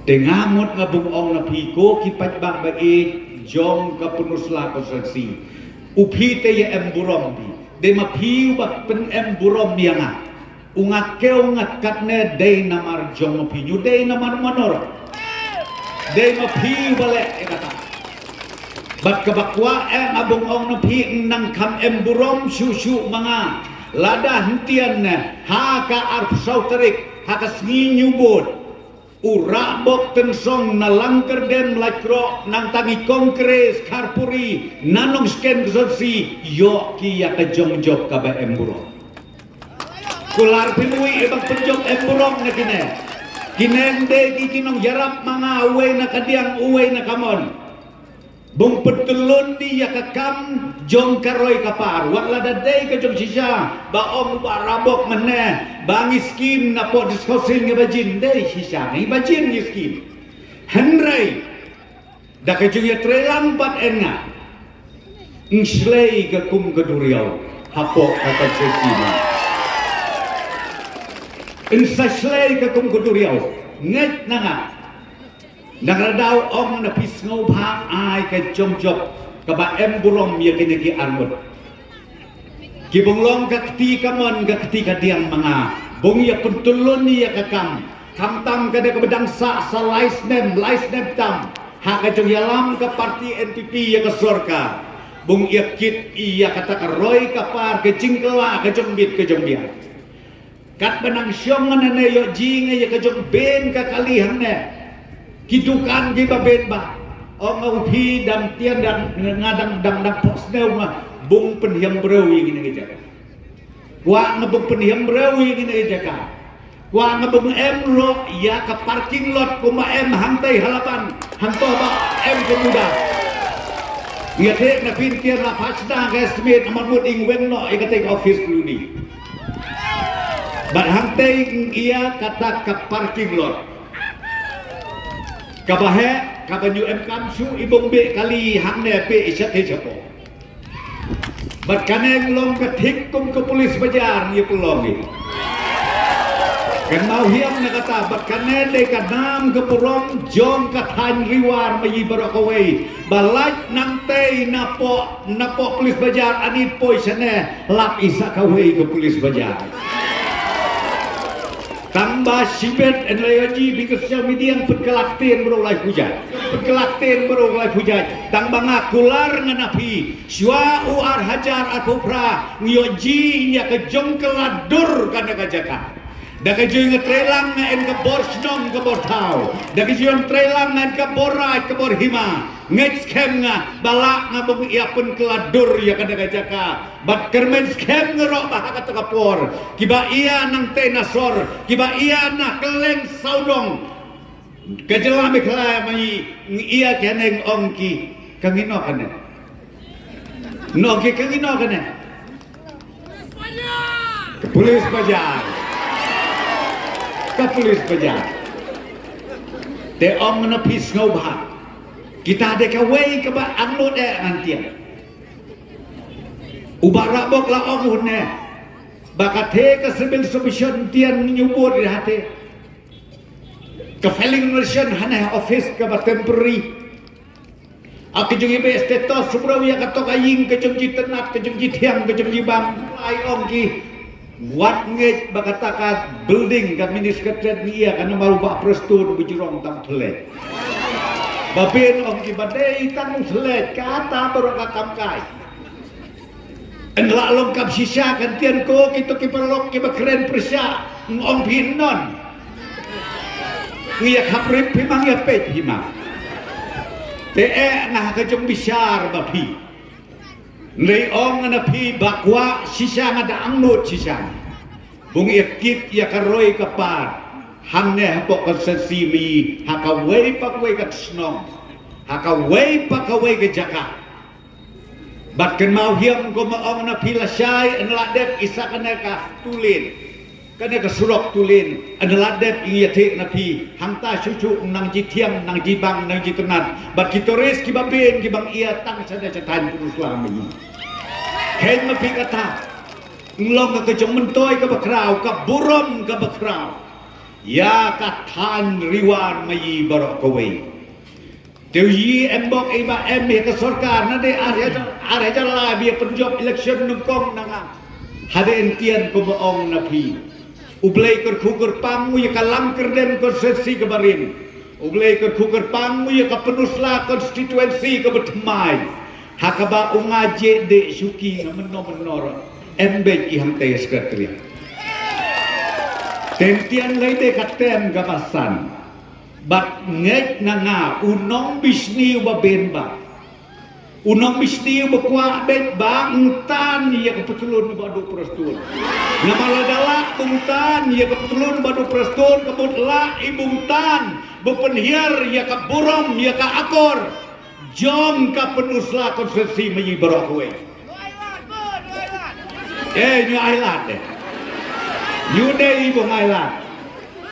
Tengamot nga bungong na piko kipat ba bagi jong kapunusla ko saksi. Upite ya emburom di. De mapiu ba pen emburom ya nga. Ungakeo nga katne day namar jong mapinyo day namar manor. Day mapiu balik ya kata. Bat kabakwa abungong na pi nang kam emburom susu mga lada hentian haka arpsau terik haka sninyubod. Urabok tensong na langker dem lakro nang tangi kongkres karpuri nanong sken gzorsi yo ki ya kajong-jok ka ba emburo kular pinui ibang penjok emburong na kine kinende ki kinong yarap mga uwe na kadiang uwe na kamon bung petulun di ya kakam jong karoy kapar wala daday ka jong sisya baong barabok meneh bangi skim na po diskosin nga bajin day sisya nga bajin ni skim henry da ka jong ya trelang pat enga ingslay ka kum kaduriyaw hapo kata sesina insaslay ka kum kaduriyaw nget na nga nagradaw ong na pisngaw pa ay ka jom-jok kaba emburom ya kinagi armod kibunglong kakti kamon kakti kadiang mga bung ya pentulun ya kakam kamtam kada kabedang sa laisnem tam haka jong yalam ka parti NPP ya ka sorka bung ya kit iya kata karoy kapar ke cingkela ka jombit ke jombiar kat benang syong nane yo jinga ya ka jong ben ka kalihan ne kidukan giba benba o ngaupi dan tian dan ngadang dang posneu nga bung penhiam brewi gini jaka wa ngebung penhiam brewi gini jaka wa ngebung emlo ya ke parking lot kuma hantai halapan hanto ba kemuda ya tek na pintian la pasda ga smith amamut ing wenno ikate office ludi bat hantai iya kata ke parking lot kabahe kabanyu kamsu ibong be kali hangne pe isat hejapo bat kaneng long kathik kum ke polis bajar ye pelongi kan mau hiam na kata bat kaneng de kadam ke purom jong kathan riwar mayi barakawai balaj nang tei napo polis bajar ani poisane lap isa kawai ke polis bajar tambah sibet and layaji because social media yang perkelaktin berulai hujat tang banga kular nganapi syua uar hajar akupra ngioji nya ke jongkeladur kana kajaka da ke jong trelang en ke borsnom ke bortau da ke jong trelang en ke borai ke borhima ngets kem nga balak nga bung ia pun keladur ya kana kajaka bat kermen skem ngerok bah kata kapor kiba ia nang tenasor kiba ia na keleng saudong kejela mikla mai ia keneng ongki kangino kana no ke kangino kana ke polis bajar te om na pis ngobha kita ada kawai ke ba anut nantian ubara bok la om ne bakate ke civil submission tian nyubur di hati ke filing relation hana office ke ba temporary aku jungi be status subrawi ka tok aying ke jumji tenat ke jumji tiang ke jumji bang ai om ki wat ngej bakatakat building ka minister dia kana baru ba prestu bujurong tam tele babin om ki badai tang selet kata baru kakamkai enla lengkap sisa kantian ko kitu ki perlok ki bakren presya om pinon kuya kaprip pimang ya pet hima te nah ka jong bisar bapi Lei ong na pi bakwa sisa ngada angnut sisa bung ikit ya karoi kapar hangne pok sensimi hakawai pakwai ka snong hakawai pakwai ka jaka batken mau hiam ko maong na pila syai anladep isa kana ka tulin kana ka surok tulin anladep iyate na pi hangta cucu nang jitiang nang jibang nang jitenat bat kitoris kibaben kibang iya tang sada cetan kurus lami ken mapi kata nglong ka kejong mentoy ka bakraw ka burom ka bakraw ya ka than riwan mai barok kowe tiêu yi em bok iba em ya ka sarkar na de are ja la bi penjop election nung kong nanga hade entian ko boong na pi ublay kor kukur pamu ya ka langkerden konstitusi kemarin ublay kor kukur pamu ya ka penusla konstituensi ke betmai hakaba ungaje de suki menor embek iham te sekretariat tentian lay de katem gapasan bat ngek nanga unong bisni ba benba unong bisni ba kwa bet bang tan ya kapetulun ba do prestun namaladala tungtan ya kapetulun ba do prestun kabutla ibung tan bepenhiar ya kaburom ya ka akor jom ka penusla konstitusi menyi barokwe New Island New Day ibung Island